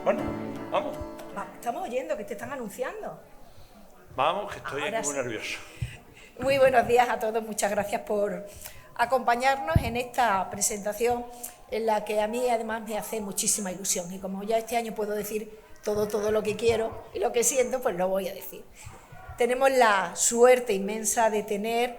Bueno, vamos. Estamos oyendo que te están anunciando. Vamos, que estoy Ahora aquí muy sí. nervioso. Muy buenos días a todos, muchas gracias por acompañarnos en esta presentación en la que a mí además me hace muchísima ilusión y como ya este año puedo decir todo lo que quiero y lo que siento, pues lo voy a decir. Tenemos la suerte inmensa de tener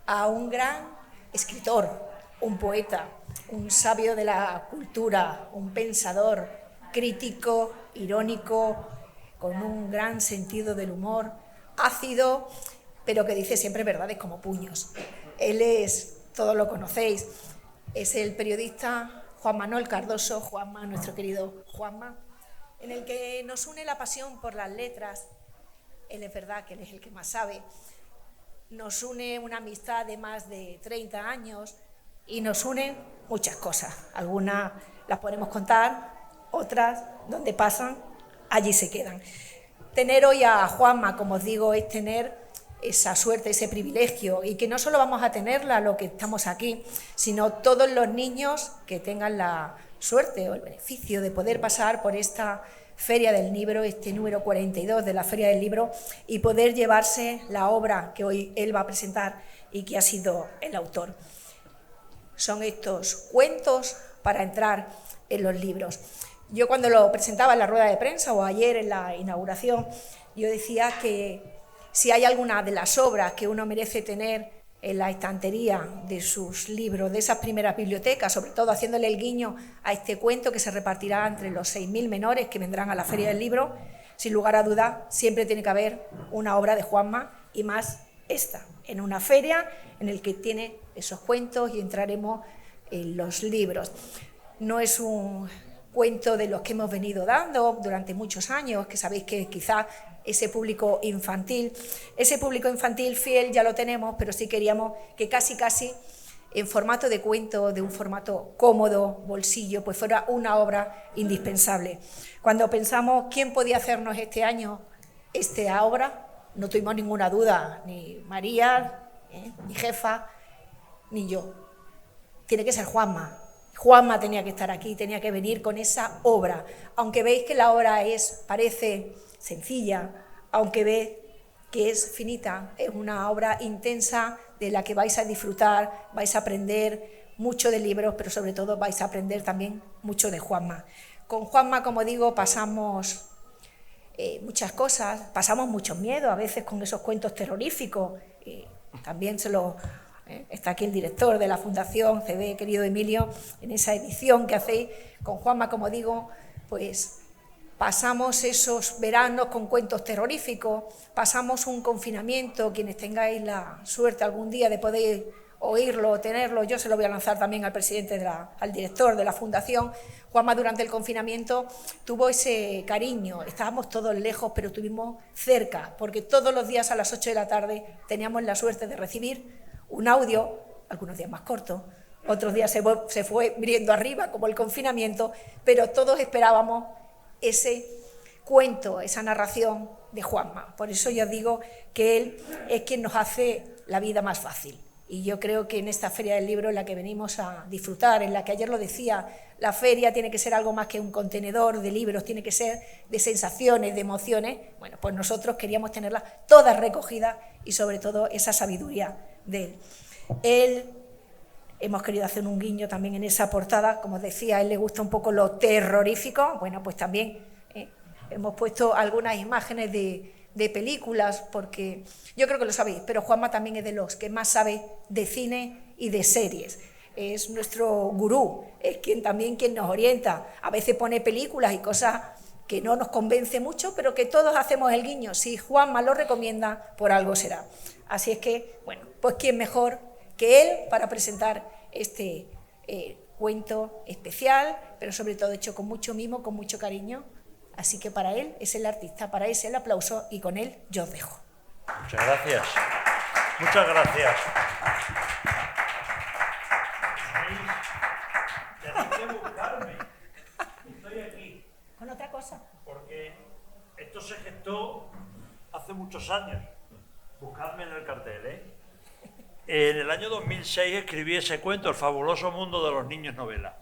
a un gran escritor, un poeta, un sabio de la cultura, un pensador, crítico, irónico, con un gran sentido del humor, ácido, pero que dice siempre verdades como puños. Él es, todos lo conocéis, es el periodista Juan Manuel Cardoso, Juanma, nuestro querido Juanma, en el que nos une la pasión por las letras. Él es verdad que él es el que más sabe. Nos une una amistad de más de 30 años y nos unen muchas cosas. Algunas las podemos contar, otras, donde pasan, allí se quedan. Tener hoy a Juanma, como os digo, es tener esa suerte, ese privilegio, y que no solo vamos a tenerla los que estamos aquí, sino todos los niños que tengan la suerte o el beneficio de poder pasar por esta Feria del Libro, este número 42 de la Feria del Libro, y poder llevarse la obra que hoy él va a presentar y que ha sido el autor. Son estos cuentos para entrar en los libros. Yo cuando lo presentaba en la rueda de prensa o ayer en la inauguración, yo decía que si hay alguna de las obras que uno merece tener en la estantería de sus libros, de esas primeras bibliotecas, sobre todo haciéndole el guiño a este cuento que se repartirá entre los 6.000 menores que vendrán a la Feria del Libro, sin lugar a duda, siempre tiene que haber una obra de Juanma, y más esta, en una feria en el que tiene esos cuentos y entraremos en los libros. No es un cuento de los que hemos venido dando durante muchos años, que sabéis que quizá ese público infantil fiel ya lo tenemos, pero sí queríamos que casi en formato de cuento, de un formato cómodo, bolsillo, pues fuera una obra indispensable. Cuando pensamos quién podía hacernos este año esta obra, no tuvimos ninguna duda, ni María, mi jefa, ni yo. Tiene que ser Juanma. Juanma tenía que estar aquí, tenía que venir con esa obra. Aunque veis que la obra parece sencilla, aunque veis que es finita, es una obra intensa de la que vais a disfrutar, vais a aprender mucho de libros, pero sobre todo vais a aprender también mucho de Juanma. Con Juanma, como digo, pasamos muchas cosas, pasamos mucho miedo a veces con esos cuentos terroríficos. También está aquí el director de la Fundación CB, querido Emilio, en esa edición que hacéis con Juanma, como digo, pues pasamos esos veranos con cuentos terroríficos, pasamos un confinamiento, quienes tengáis la suerte algún día de poder oírlo o tenerlo, yo se lo voy a lanzar también al presidente, al director de la Fundación. Juanma durante el confinamiento tuvo ese cariño, estábamos todos lejos, pero estuvimos cerca, porque todos los días a las 8 de la tarde teníamos la suerte de recibir un audio, algunos días más corto, otros días se fue viniendo arriba, como el confinamiento, pero todos esperábamos ese cuento, esa narración de Juanma. Por eso yo digo que él es quien nos hace la vida más fácil. Y yo creo que en esta Feria del Libro en la que venimos a disfrutar, en la que ayer lo decía, la feria tiene que ser algo más que un contenedor de libros, tiene que ser de sensaciones, de emociones. Bueno, pues nosotros queríamos tenerlas todas recogidas y sobre todo esa sabiduría de él. Hemos querido hacer un guiño también en esa portada, como os decía, a él le gusta un poco lo terrorífico, bueno, pues también hemos puesto algunas imágenes de películas, porque yo creo que lo sabéis, pero Juanma también es de los que más sabe de cine y de series. Es nuestro gurú, es quien nos orienta. A veces pone películas y cosas que no nos convence mucho, pero que todos hacemos el guiño. Si Juanma lo recomienda, por algo será. Así es que, bueno, pues quién mejor que él para presentar este cuento especial, pero sobre todo hecho con mucho mimo, con mucho cariño. Así que para él es el artista, para él es el aplauso, y con él yo os dejo. Muchas gracias. Muchas gracias. Tenéis que buscarme. Estoy aquí. ¿Con otra cosa? Porque esto se gestó hace muchos años. Buscadme en el cartel, ¿eh? En el año 2006 escribí ese cuento, El fabuloso mundo de los niños novela.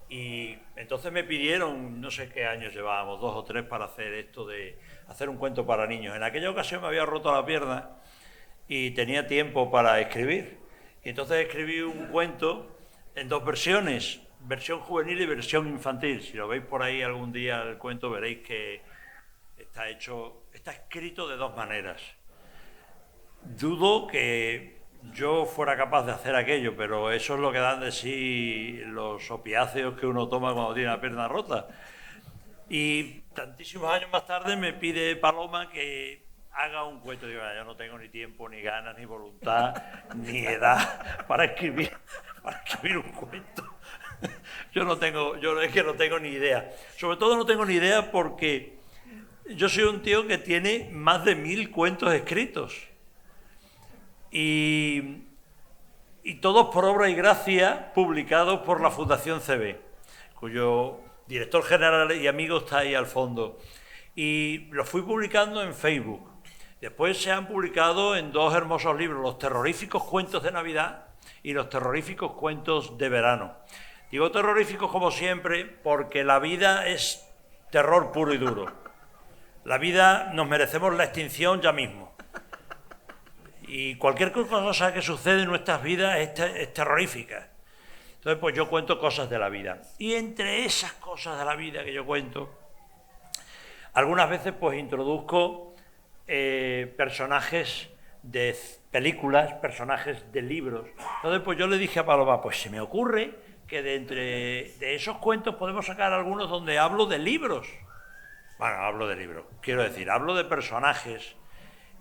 Y entonces me pidieron, no sé qué años llevábamos, 2 o 3 para hacer esto de hacer un cuento para niños. En aquella ocasión me había roto la pierna y tenía tiempo para escribir. Y entonces escribí un cuento en 2 versiones, versión juvenil y versión infantil. Si lo veis por ahí algún día el cuento veréis que está escrito de 2 maneras. Dudo que yo fuera capaz de hacer aquello, pero eso es lo que dan de sí los opiáceos que uno toma cuando tiene la pierna rota. Y tantísimos años más tarde me pide Paloma que haga un cuento. Digo, yo no tengo ni tiempo, ni ganas, ni voluntad, ni edad para escribir un cuento. Yo es que no tengo ni idea. Sobre todo no tengo ni idea porque yo soy un tío que tiene más de 1000 cuentos escritos. Y todos por obra y gracia publicados por la Fundación CB, cuyo director general y amigo está ahí al fondo. Y los fui publicando en Facebook. Después se han publicado en 2 hermosos libros, los terroríficos cuentos de Navidad y los terroríficos cuentos de verano. Digo terroríficos como siempre porque la vida es terror puro y duro. La vida nos merecemos la extinción ya mismo. Y cualquier cosa que sucede en nuestras vidas es terrorífica. Entonces, pues yo cuento cosas de la vida. Y entre esas cosas de la vida que yo cuento, algunas veces pues introduzco personajes de películas, personajes de libros. Entonces, pues yo le dije a Paloma, pues se me ocurre que de esos cuentos podemos sacar algunos donde hablo de libros. Bueno, hablo de libros, quiero decir, hablo de personajes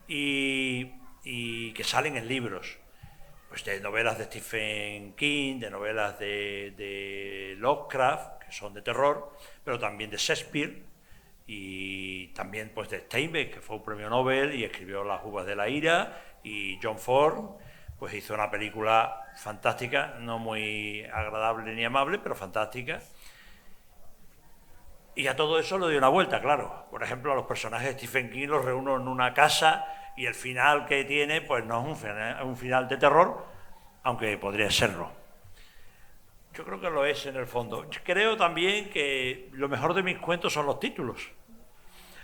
y que salen en libros, pues de novelas de Stephen King, de novelas de Lovecraft, que son de terror, pero también de Shakespeare, y también pues de Steinbeck, que fue un premio Nobel y escribió Las uvas de la ira, y John Ford pues hizo una película fantástica, no muy agradable ni amable, pero fantástica. Y a todo eso le doy una vuelta, claro. Por ejemplo, a los personajes de Stephen King los reúno en una casa y el final que tiene pues no es un final de terror, aunque podría serlo. Yo creo que lo es en el fondo. Creo también que lo mejor de mis cuentos son los títulos.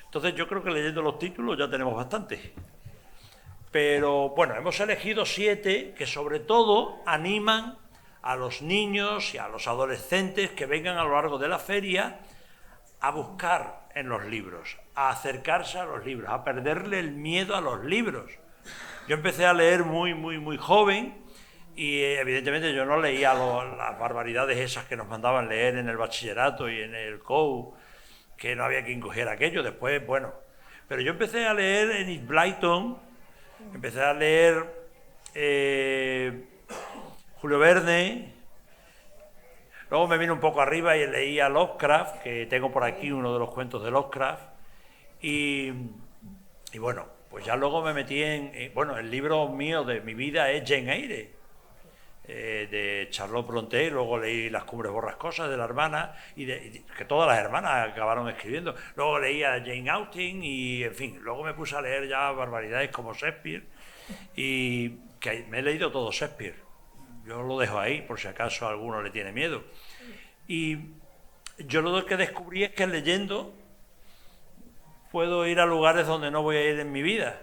Entonces yo creo que leyendo los títulos ya tenemos bastante. Pero bueno, hemos elegido 7 que sobre todo animan a los niños y a los adolescentes que vengan a lo largo de la feria a buscar en los libros, a acercarse a los libros, a perderle el miedo a los libros. Yo empecé a leer muy joven y evidentemente yo no leía las barbaridades esas que nos mandaban leer en el bachillerato y en el COU, que no había quien cogiera aquello. Después, bueno, pero yo empecé a leer Enid Blyton, empecé a leer Julio Verne. Luego me vine un poco arriba y leía Lovecraft, que tengo por aquí uno de los cuentos de Lovecraft. Y bueno, pues ya luego me metí bueno, el libro mío de mi vida es Jane Eyre, de Charlotte Brontë. Luego leí Las cumbres borrascosas de la hermana, que todas las hermanas acabaron escribiendo. Luego leía Jane Austen y, en fin, luego me puse a leer ya barbaridades como Shakespeare, y que me he leído todo Shakespeare. Yo lo dejo ahí, por si acaso a alguno le tiene miedo. Y yo lo que descubrí es que leyendo puedo ir a lugares donde no voy a ir en mi vida.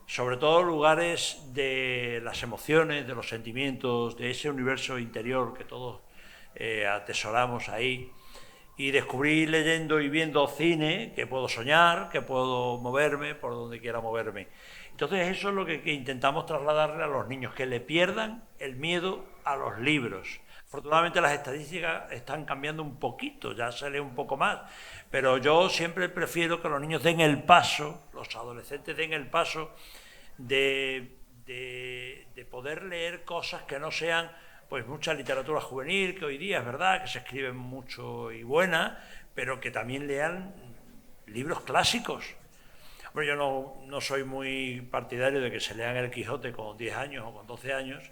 Sobre todo lugares de las emociones, de los sentimientos, de ese universo interior que todos atesoramos ahí. Y descubrí leyendo y viendo cine que puedo soñar, que puedo moverme por donde quiera moverme. Entonces eso es lo que intentamos trasladarle a los niños, que le pierdan el miedo a los libros. Afortunadamente las estadísticas están cambiando un poquito, ya se lee un poco más, pero yo siempre prefiero que los niños den el paso, los adolescentes den el paso de poder leer cosas que no sean pues mucha literatura juvenil, que hoy día es verdad que se escriben mucho y buena, pero que también lean libros clásicos. Bueno, yo no soy muy partidario de que se lean El Quijote con 10 años o con 12 años,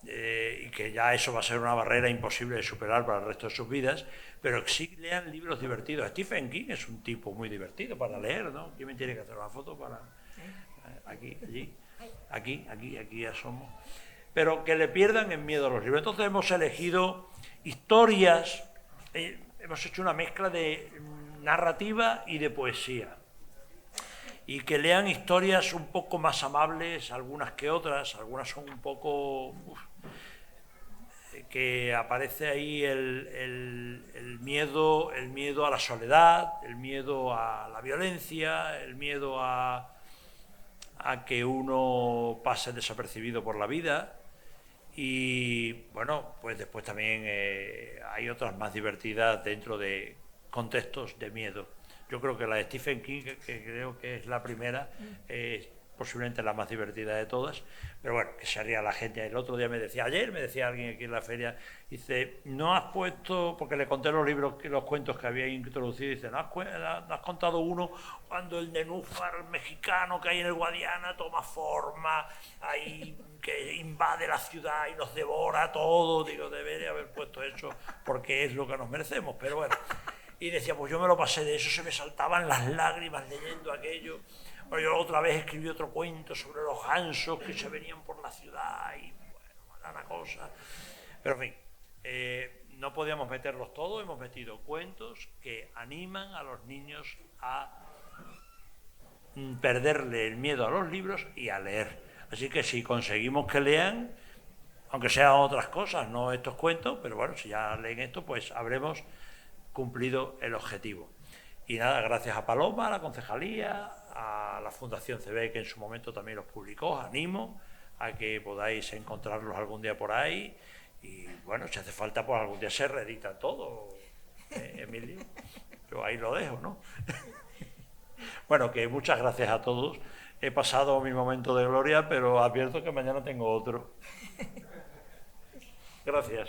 y que ya eso va a ser una barrera imposible de superar para el resto de sus vidas, pero que sí lean libros divertidos. Stephen King es un tipo muy divertido para leer, ¿no? ¿Quién me tiene que hacer una foto para...? Aquí, allí, aquí asomo. Pero que le pierdan el miedo a los libros. Entonces hemos elegido historias hemos hecho una mezcla de narrativa y de poesía. Y que lean historias un poco más amables, algunas que otras, algunas son un poco... que aparece ahí el miedo a la soledad, el miedo a la violencia, el miedo a que uno pase desapercibido por la vida. Y bueno, pues después también hay otras más divertidas dentro de contextos de miedo. Yo creo que la de Stephen King, que creo que es la primera, es posiblemente la más divertida de todas, pero bueno, que se haría la gente. El otro día ayer me decía alguien aquí en la feria, dice, no has puesto, porque le conté los libros, los cuentos que había introducido, dice, no has contado uno cuando el nenúfar mexicano que hay en el Guadiana toma forma, ahí que invade la ciudad y nos devora todo. Digo, debería haber puesto eso porque es lo que nos merecemos, pero bueno. Y decía, pues yo me lo pasé de eso, se me saltaban las lágrimas leyendo aquello. Bueno, yo otra vez escribí otro cuento sobre los gansos que se venían por la ciudad y bueno, era una cosa. Pero en fin, no podíamos meterlos todos, hemos metido cuentos que animan a los niños a perderle el miedo a los libros y a leer. Así que si conseguimos que lean, aunque sean otras cosas, no estos cuentos, pero bueno, si ya leen esto, pues habremos cumplido el objetivo. Y nada, gracias a Paloma, a la concejalía, a la Fundación CB, que en su momento también los publicó. Os animo a que podáis encontrarlos algún día por ahí. Y bueno, si hace falta, pues algún día se reedita todo, Emilio. Yo ahí lo dejo, ¿no? Bueno, que muchas gracias a todos. He pasado mi momento de gloria, pero advierto que mañana tengo otro. Gracias.